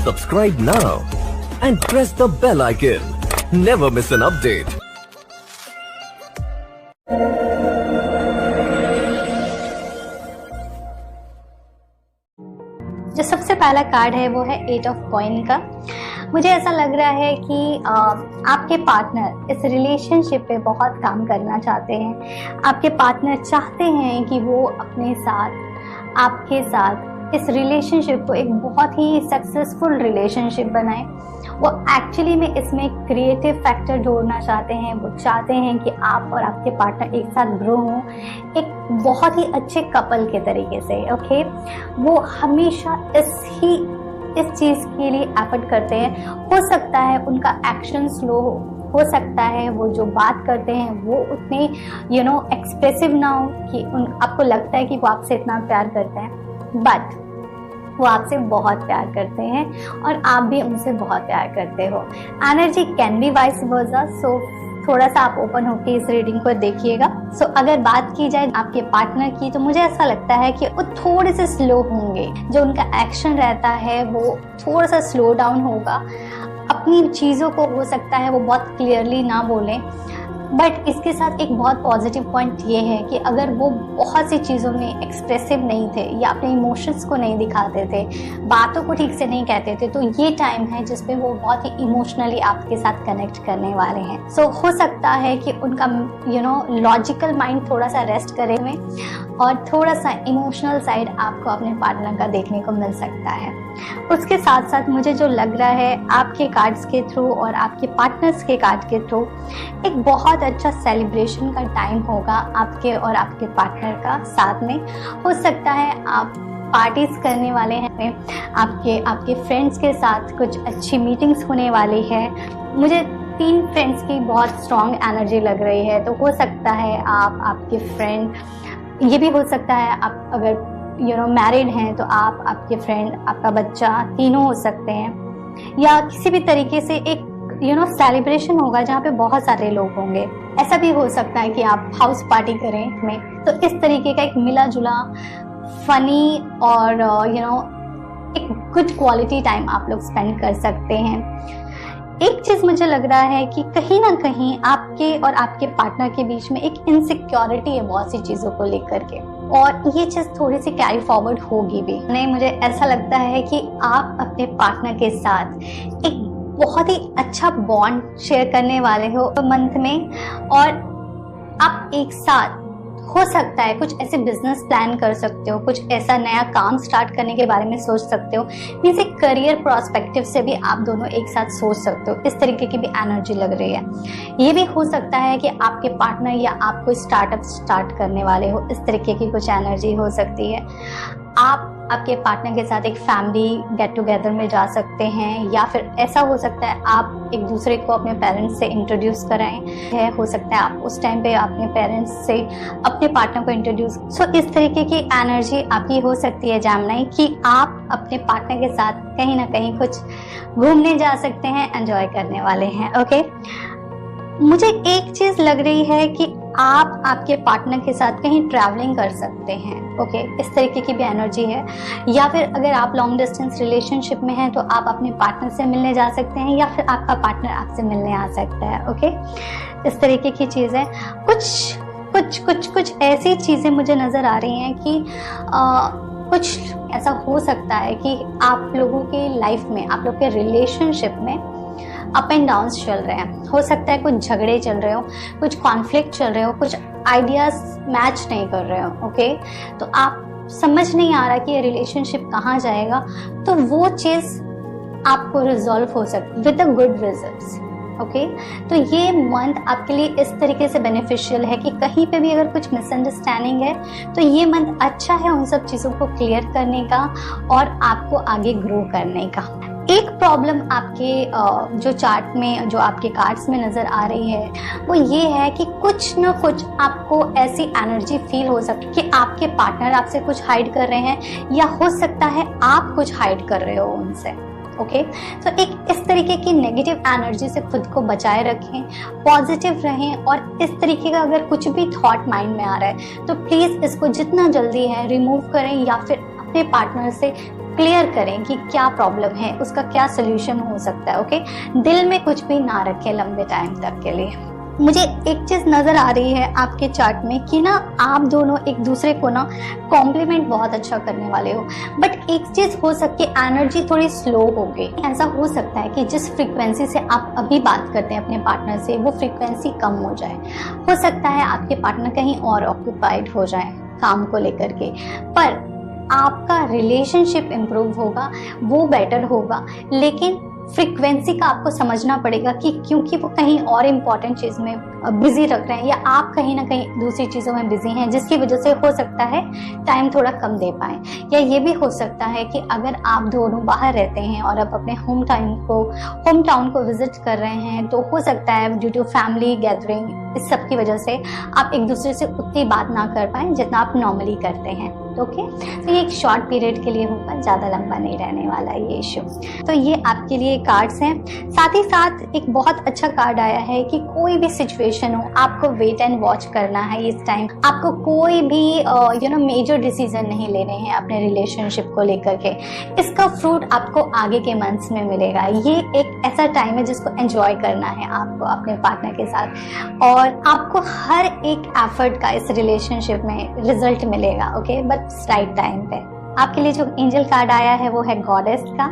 Subscribe now and press the bell icon. Never miss an update. जो सबसे पहला card है वो है 8 ऑफ कॉइन का। मुझे ऐसा लग रहा है कि आपके पार्टनर इस रिलेशनशिप पे बहुत काम करना चाहते हैं। आपके पार्टनर चाहते हैं कि वो अपने साथ, आपके साथ इस रिलेशनशिप को एक बहुत ही सक्सेसफुल रिलेशनशिप बनाएं। वो एक्चुअली में इसमें क्रिएटिव फैक्टर जोड़ना चाहते हैं। वो चाहते हैं कि आप और आपके पार्टनर एक साथ ग्रो हों एक बहुत ही अच्छे कपल के तरीके से। ओके, वो हमेशा इस चीज़ के लिए एफर्ट करते हैं। हो सकता है उनका एक्शन स्लो हो सकता है वो जो बात करते हैं वो उतने एक्सप्रेसिव ना हो कि आपको लगता है कि वो आपसे इतना प्यार करते हैं, बट वो आपसे बहुत प्यार करते हैं और आप भी उनसे बहुत प्यार करते हो। Energy can be vice versa, so थोड़ा सा आप ओपन होकर इस रीडिंग को देखिएगा। सो अगर बात की जाए आपके पार्टनर की, तो मुझे ऐसा लगता है कि वो थोड़े से स्लो होंगे। जो उनका एक्शन रहता है वो थोड़ा सा स्लो डाउन होगा। अपनी चीज़ों को हो सकता है वो बहुत क्लियरली ना बोलें, बट इसके साथ एक बहुत पॉजिटिव पॉइंट ये है कि अगर वो बहुत सी चीज़ों में एक्सप्रेसिव नहीं थे या अपने इमोशंस को नहीं दिखाते थे, बातों को ठीक से नहीं कहते थे, तो ये टाइम है जिसपे वो बहुत ही इमोशनली आपके साथ कनेक्ट करने वाले हैं। सो हो सकता है कि उनका लॉजिकल माइंड थोड़ा सा रेस्ट करे में और थोड़ा सा इमोशनल साइड आपको अपने पार्टनर का देखने को मिल सकता है। उसके साथ साथ मुझे जो लग रहा है आपके कार्ड्स के थ्रू और आपके पार्टनर्स के कार्ड के थ्रू एक बहुत अच्छा सेलिब्रेशन का टाइम होगा आपके और आपके पार्टनर का साथ में। हो सकता है आप पार्टीज करने वाले हैं, आपके फ्रेंड्स के साथ कुछ अच्छी मीटिंग्स होने वाली है। मुझे 3 फ्रेंड्स की बहुत स्ट्रॉन्ग एनर्जी लग रही है, तो हो सकता है आपके फ्रेंड, ये भी हो सकता है आप अगर मैरिड हैं तो आप, आपके फ्रेंड, आपका बच्चा, तीनों हो सकते हैं, या किसी भी तरीके से एक सेलिब्रेशन होगा जहाँ पे बहुत सारे लोग होंगे। ऐसा भी हो सकता है कि आप हाउस पार्टी करें में, तो इस तरीके का एक मिला जुला फनी और एक गुड क्वालिटी टाइम आप लोग स्पेंड कर सकते हैं। एक चीज मुझे लग रहा है कि कहीं ना कहीं आपके और आपके पार्टनर के बीच में एक इनसिक्योरिटी है बहुत सी चीजों को लेकर के, और ये चीज थोड़ी सी कैरी फॉरवर्ड होगी भी। नहीं, मुझे ऐसा लगता है कि आप अपने पार्टनर के साथ एक बहुत ही अच्छा बॉन्ड शेयर करने वाले हो मंथ में, और आप एक साथ हो सकता है कुछ ऐसे बिजनेस प्लान कर सकते हो, कुछ ऐसा नया काम स्टार्ट करने के बारे में सोच सकते हो। मीन्स एक करियर प्रोस्पेक्टिव से भी आप दोनों एक साथ सोच सकते हो। इस तरीके की भी एनर्जी लग रही है। ये भी हो सकता है कि आपके पार्टनर या आप कोई स्टार्टअप स्टार्ट करने वाले हो, इस तरीके की कुछ एनर्जी हो सकती है। आप आपके पार्टनर के साथ एक फैमिली गेट टुगेदर में जा सकते हैं, या फिर ऐसा हो सकता है आप एक दूसरे को अपने पेरेंट्स से इंट्रोड्यूस कराएं। हो सकता है आप उस टाइम पे अपने पेरेंट्स से अपने पार्टनर को इंट्रोड्यूस। सो इस तरीके की एनर्जी आपकी हो सकती है जामनाई, कि आप अपने पार्टनर के साथ कहीं ना कहीं कुछ घूमने जा सकते हैं, एंजॉय करने वाले हैं। ओके, मुझे एक चीज लग रही है कि आप आपके पार्टनर के साथ कहीं ट्रैवलिंग कर सकते हैं। ओके, इस तरीके की भी एनर्जी है। या फिर अगर आप लॉन्ग डिस्टेंस रिलेशनशिप में हैं तो आप अपने पार्टनर से मिलने जा सकते हैं, या फिर आपका पार्टनर आपसे मिलने आ सकता है। ओके, इस तरीके की चीज़ें कुछ ऐसी चीज़ें मुझे नज़र आ रही हैं कि कुछ ऐसा हो सकता है कि आप लोगों के लाइफ में, आप लोग के रिलेशनशिप में अप एंड डाउन्स चल रहे हैं। हो सकता है कुछ झगड़े चल रहे हो, कुछ कॉन्फ्लिक्ट चल रहे हो, कुछ आइडियाज मैच नहीं कर रहे हो। ओके, तो आप समझ नहीं आ रहा कि ये रिलेशनशिप कहाँ जाएगा, तो वो चीज़ आपको रिजॉल्व हो सकती है with a good results. Okay, तो ये मंथ आपके लिए इस तरीके से बेनिफिशियल है कि कहीं पे भी अगर कुछ मिसअंडरस्टैंडिंग है तो ये मंथ अच्छा है उन सब चीज़ों को क्लियर करने का और आपको आगे ग्रो करने का। एक प्रॉब्लम आपके जो चार्ट में, जो आपके कार्ड्स में नज़र आ रही है, वो ये है कि कुछ न कुछ आपको ऐसी एनर्जी फील हो सकती है कि आपके पार्टनर आपसे कुछ हाइड कर रहे हैं, या हो सकता है आप कुछ हाइड कर रहे हो उनसे। ओके, तो एक इस तरीके की नेगेटिव एनर्जी से खुद को बचाए रखें, पॉजिटिव रहें, और इस तरीके का अगर कुछ भी थॉट माइंड में आ रहा है तो प्लीज़ इसको जितना जल्दी है रिमूव करें, या फिर अपने पार्टनर से क्लियर करें कि क्या प्रॉब्लम है, उसका क्या सोल्यूशन हो सकता है। ओके, दिल में कुछ भी ना रखें लंबे टाइम तक के लिए। मुझे एक चीज नजर आ रही है आपके चार्ट में कि ना आप दोनों एक दूसरे को ना कॉम्प्लीमेंट बहुत अच्छा करने वाले हो, बट एक चीज हो सकती है एनर्जी थोड़ी स्लो हो गई। ऐसा हो सकता है कि जिस फ्रीक्वेंसी से आप अभी बात करते हैं अपने पार्टनर से, वो फ्रीक्वेंसी कम हो जाए। हो सकता है आपके पार्टनर कहीं और ऑक्यूपाइड हो जाए काम को लेकर के, पर आपका रिलेशनशिप इम्प्रूव होगा, वो बेटर होगा। लेकिन फ्रीक्वेंसी का आपको समझना पड़ेगा कि क्योंकि वो कहीं और इम्पॉर्टेंट चीज में बिजी रख रहे हैं, या आप कहीं ना कहीं दूसरी चीजों में बिजी हैं, जिसकी वजह से हो सकता है टाइम थोड़ा कम दे पाए। या ये भी हो सकता है कि अगर आप दोनों बाहर रहते हैं और आप अपने होम टाउन को विजिट कर रहे हैं, तो हो सकता है ड्यू टू फैमिली गैदरिंग, इस सब की वजह से आप एक दूसरे से उतनी बात ना कर पाए जितना आप नॉर्मली करते हैं। ओके, तो ये एक शॉर्ट पीरियड के लिए होगा, ज़्यादा लंबा नहीं रहने वाला ये इशू। तो ये आपके लिए कार्ड्स हैं। साथ ही साथ एक बहुत अच्छा कार्ड आया है कि कोई भी सिचुएशन हो, आपको वेट एंड वॉच करना है इस टाइम। आपको कोई भी मेजर डिसीजन नहीं लेने हैं अपने रिलेशनशिप को लेकर के। इसका फ्रूट आपको आगे के मंथ्स में मिलेगा। ये एक ऐसा टाइम है जिसको एंजॉय करना है आपको अपने पार्टनर के साथ, और आपको हर एक एफर्ट का इस रिलेशनशिप में रिजल्ट मिलेगा। ओके, बट राइट टाइम पे। आपके लिए जो एंजल कार्ड आया है वो है गॉडेस का,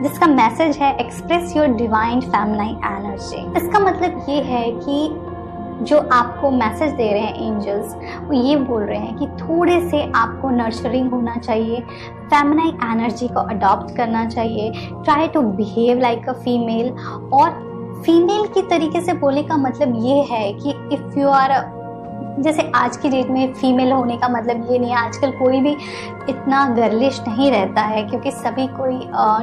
जिसका मैसेज है express your divine feminine energy. इसका मतलब ये है कि जो आपको मैसेज दे रहे हैं एंजल्स, वो ये बोल रहे हैं कि थोड़े से आपको नर्चरिंग होना चाहिए, फेमिनाइन एनर्जी को अडॉप्ट करना चाहिए, try to behave like a female. और फीमेल की तरीके से बोलने का मतलब ये है कि इफ़ यू आर, जैसे आज की डेट में फीमेल होने का मतलब ये नहीं है, आजकल कोई भी इतना गर्लिश नहीं रहता है, क्योंकि सभी कोई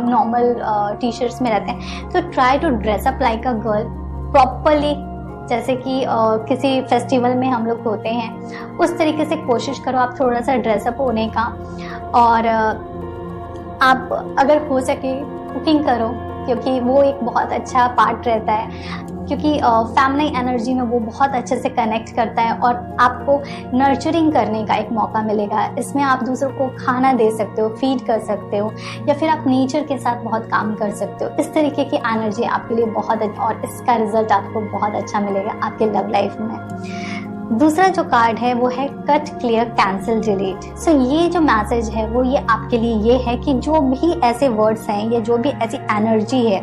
नॉर्मल टी शर्ट्स में रहते हैं। तो try to dress up like a girl properly, जैसे कि किसी फेस्टिवल में हम लोग होते हैं, उस तरीके से कोशिश करो आप थोड़ा सा ड्रेसअप होने का। और आप अगर हो सके कुकिंग करो, क्योंकि वो एक बहुत अच्छा पार्ट रहता है, क्योंकि फेमिनिन एनर्जी में वो बहुत अच्छे से कनेक्ट करता है, और आपको नर्चरिंग करने का एक मौका मिलेगा। इसमें आप दूसरों को खाना दे सकते हो, फीड कर सकते हो, या फिर आप नेचर के साथ बहुत काम कर सकते हो। इस तरीके की एनर्जी आपके लिए बहुत और इसका रिजल्ट आपको बहुत अच्छा मिलेगा आपके लव लाइफ में। दूसरा जो कार्ड है वो है कट, क्लियर, कैंसिल, डिलीट। सो ये जो मैसेज है वो ये आपके लिए ये है कि जो भी ऐसे वर्ड्स हैं या जो भी ऐसी एनर्जी है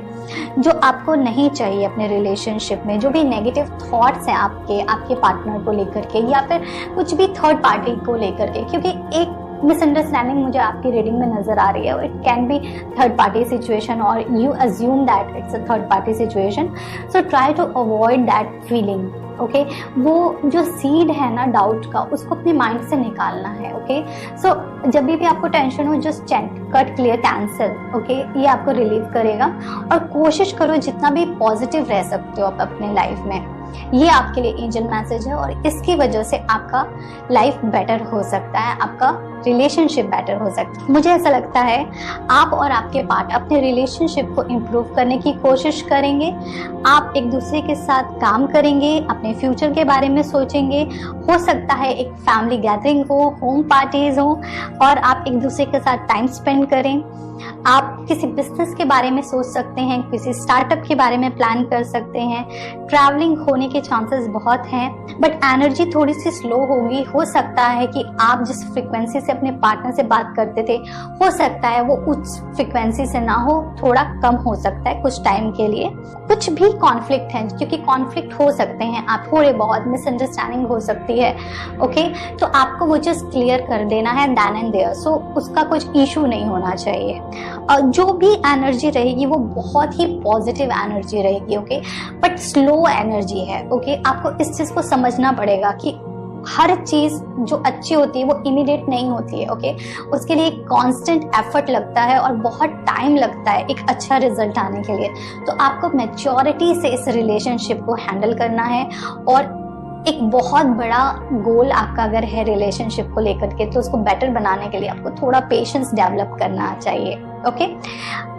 जो आपको नहीं चाहिए अपने रिलेशनशिप में, जो भी नेगेटिव थॉट्स हैं आपके पार्टनर को लेकर के, या फिर कुछ भी थर्ड पार्टी को लेकर के, क्योंकि एक मिसअंडरस्टैंडिंग मुझे आपकी रीडिंग में नजर आ रही है। It can be third party situation, और you assume that it's a third party situation. So try to avoid that feeling. Okay, वो जो सीड है ना डाउट का, उसको अपने माइंड से निकालना है। ओके, सो जब भी आपको टेंशन हो, just chant, cut, clear, cancel. Okay, ये आपको रिलीव करेगा, और कोशिश करो जितना भी पॉजिटिव रह सकते हो आप अपने लाइफ में। ये आपके लिए एंजल मैसेज है, और इसकी वजह से आपका लाइफ बेटर हो सकता है, आपका रिलेशनशिप बेटर हो सकता है। मुझे ऐसा लगता है आप और आपके पार्टनर अपने रिलेशनशिप को इम्प्रूव करने की कोशिश करेंगे। आप एक दूसरे के साथ काम करेंगे, अपने फ्यूचर के बारे में सोचेंगे। हो सकता है एक फैमिली गैदरिंग हो, होम पार्टीज हो, और आप एक दूसरे के साथ टाइम स्पेंड करें। आप किसी बिजनेस के बारे में सोच सकते हैं, किसी स्टार्टअप के बारे में प्लान कर सकते हैं। ट्रैवलिंग होने के चांसेस बहुत हैं, बट एनर्जी थोड़ी सी स्लो होगी। हो सकता है कि आप जिस फ्रीक्वेंसी से अपने पार्टनर से बात करते थे, हो सकता है वो उस फ्रीक्वेंसी से ना हो, थोड़ा कम हो सकता है कुछ टाइम के लिए। कुछ भी कॉन्फ्लिक्ट है, क्योंकि कॉन्फ्लिक्ट हो सकते हैं, आप थोड़े बहुत मिसअंडरस्टैंडिंग हो सकती है। ओके, तो आपको वो चीज क्लियर कर देना है देन एंड देयर। सो उसका कुछ इशू नहीं होना चाहिए। जो भी एनर्जी रहेगी वो बहुत ही पॉजिटिव एनर्जी रहेगी। ओके, बट स्लो एनर्जी है। ओके, आपको इस चीज को समझना पड़ेगा कि हर चीज जो अच्छी होती है वो इमीडिएट नहीं होती है। ओके, उसके लिए कांस्टेंट एफर्ट लगता है और बहुत टाइम लगता है एक अच्छा रिजल्ट आने के लिए। तो आपको मैच्योरिटी से इस रिलेशनशिप को हैंडल करना है, और एक बहुत बड़ा गोल आपका अगर है रिलेशनशिप को लेकर के, तो उसको बेटर बनाने के लिए आपको थोड़ा पेशेंस डेवलप करना चाहिए। ओके,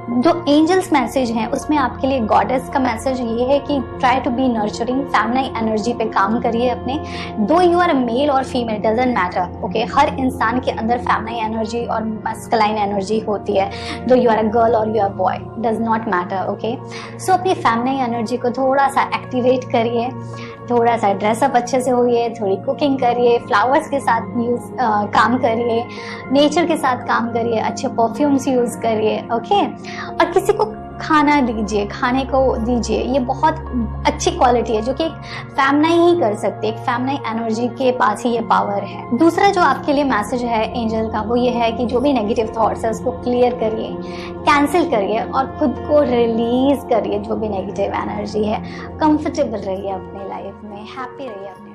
जो एंजल्स मैसेज हैं उसमें आपके लिए गॉडेस का मैसेज ये है कि try to be nurturing, feminine energy पे काम करिए अपने। दो यू आर मेल और फीमेल डजंट मैटर, ओके। हर इंसान के अंदर फेमिनाइन एनर्जी और मैस्कुलाइन एनर्जी होती है। Though you are a girl और you are boy, does not matter, okay. So अपनी फेमिनाइन एनर्जी को थोड़ा सा एक्टिवेट करिए, थोड़ा सा ड्रेसअप अच्छे से होइए, थोड़ी कुकिंग करिए, फ्लावर्स के साथ काम करिए, नेचर के साथ काम करिए, अच्छे परफ्यूम्स यूज़ करिए, ओके। और किसी को खाना दीजिए, खाने को दीजिए, ये बहुत अच्छी क्वालिटी है जो कि एक फेमिनाइन ही कर सकती है, एक फेमिनाइन एनर्जी के पास ही ये पावर है। दूसरा जो आपके लिए मैसेज है एंजल का वो ये है कि जो भी नेगेटिव थॉट्स है उसको क्लियर करिए, कैंसिल करिए और खुद को रिलीज करिए जो भी नेगेटिव एनर्जी है। कंफर्टेबल रहिए अपनी लाइफ में, हैप्पी रहिए अपने